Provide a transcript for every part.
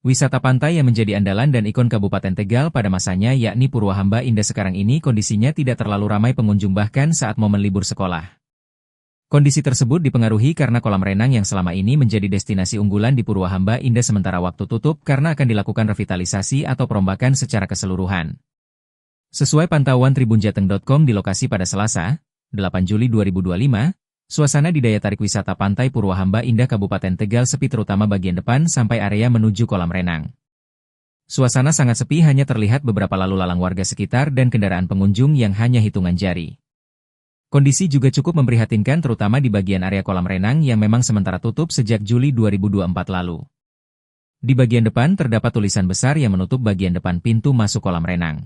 Wisata pantai yang menjadi andalan dan ikon Kabupaten Tegal pada masanya yakni Purwahamba Indah sekarang ini kondisinya tidak terlalu ramai pengunjung bahkan saat momen libur sekolah. Kondisi tersebut dipengaruhi karena kolam renang yang selama ini menjadi destinasi unggulan di Purwahamba Indah sementara waktu tutup karena akan dilakukan revitalisasi atau perombakan secara keseluruhan. Sesuai pantauan tribunjateng.com di lokasi pada Selasa, 8 Juli 2025, suasana di daya tarik wisata Pantai Purwahamba Indah Kabupaten Tegal sepi terutama bagian depan sampai area menuju kolam renang. Suasana sangat sepi hanya terlihat beberapa lalu lalang warga sekitar dan kendaraan pengunjung yang hanya hitungan jari. Kondisi juga cukup memprihatinkan terutama di bagian area kolam renang yang memang sementara tutup sejak Juli 2024 lalu. Di bagian depan terdapat tulisan besar yang menutup bagian depan pintu masuk kolam renang.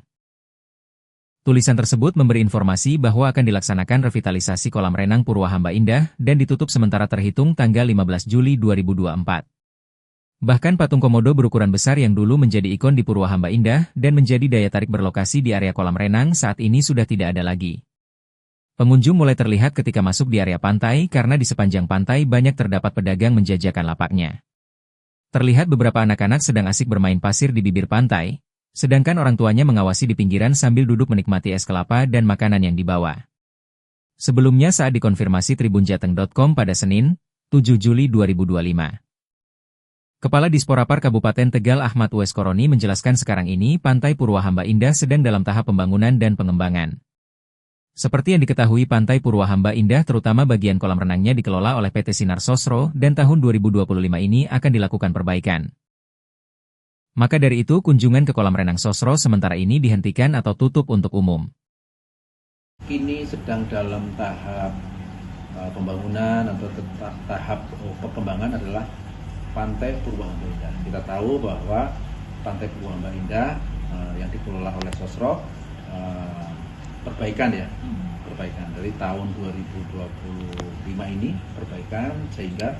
Tulisan tersebut memberi informasi bahwa akan dilaksanakan revitalisasi kolam renang Purwahamba Indah dan ditutup sementara terhitung tanggal 15 Juli 2024. Bahkan patung komodo berukuran besar yang dulu menjadi ikon di Purwahamba Indah dan menjadi daya tarik berlokasi di area kolam renang saat ini sudah tidak ada lagi. Pengunjung mulai terlihat ketika masuk di area pantai karena di sepanjang pantai banyak terdapat pedagang menjajakan lapaknya. Terlihat beberapa anak-anak sedang asik bermain pasir di bibir pantai, sedangkan orang tuanya mengawasi di pinggiran sambil duduk menikmati es kelapa dan makanan yang dibawa. Sebelumnya saat dikonfirmasi tribunjateng.com pada Senin, 7 Juli 2025. Kepala Disporapar Kabupaten Tegal Ahmad Uwais Koroni menjelaskan sekarang ini Pantai Purwahamba Indah sedang dalam tahap pembangunan dan pengembangan. Seperti yang diketahui Pantai Purwahamba Indah terutama bagian kolam renangnya dikelola oleh PT Sinar Sosro dan tahun 2025 ini akan dilakukan perbaikan. Maka dari itu kunjungan ke kolam renang Sosro sementara ini dihentikan atau tutup untuk umum. Ini sedang dalam tahap pembangunan atau tahap perkembangan adalah Pantai Purwahamba Indah. Kita tahu bahwa Pantai Purwahamba Indah yang dikelola oleh Sosro perbaikan dari tahun 2025 ini perbaikan sehingga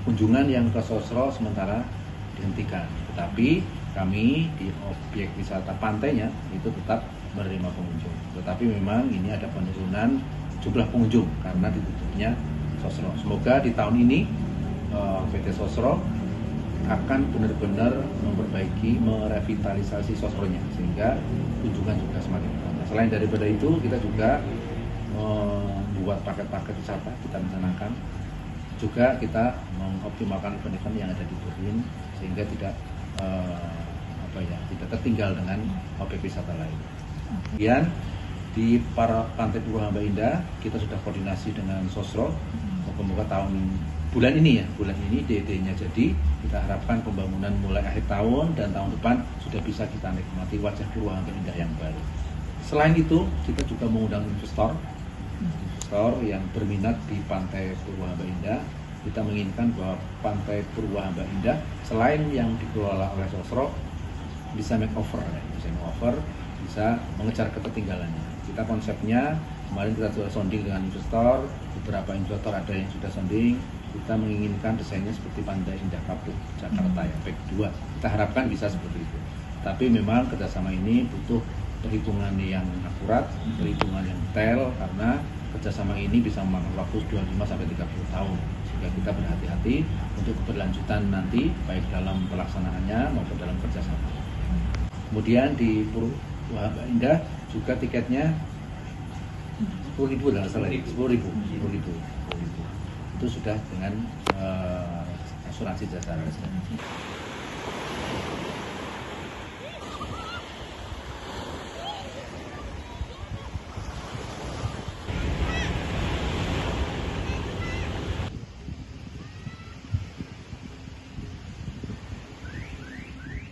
kunjungan yang ke Sosro sementara dihentikan. Tetapi kami di objek wisata pantainya itu tetap menerima pengunjung. Tetapi memang ini ada penurunan jumlah pengunjung karena ditutupnya Sosro. Semoga di tahun ini PT Sosro akan benar-benar memperbaiki, merevitalisasi Sosronya sehingga kunjungan juga semakin bertambah. Selain daripada itu, kita juga membuat paket-paket wisata kita rencanakan. Juga kita mengoptimalkan event-event yang ada di Turin sehingga tidak tertinggal dengan objek wisata lain. Kemudian di Pantai Purwahamba Indah kita sudah koordinasi dengan Sosro. Moga-moga bulan ini DD-nya jadi. Kita harapkan pembangunan mulai akhir tahun dan tahun depan sudah bisa kita nikmati wajah Purwahamba Indah yang baru. Selain itu kita juga mengundang investor yang berminat di Pantai Purwahamba Indah. Kita menginginkan bahwa Pantai Purwahamba Indah selain yang dikelola oleh Sosro bisa makeover, bisa mengejar ketertinggalannya. Kita konsepnya kemarin kita sudah sounding dengan investor, beberapa investor ada yang sudah sounding. Kita menginginkan desainnya seperti Pantai Indah Kapuk Jakarta ya, PEK 2. Kita harapkan bisa seperti itu. Tapi memang kerjasama ini butuh perhitungan yang akurat, perhitungan yang detail karena kerjasama ini bisa memakan waktu 25-30 tahun. Sehingga kita berhati-hati untuk keberlanjutan nanti baik dalam pelaksanaannya maupun dalam kerjasama. Kemudian di Purwahamba Indah juga tiketnya 10.000 lah, 10.000. Itu sudah dengan asuransi jasa.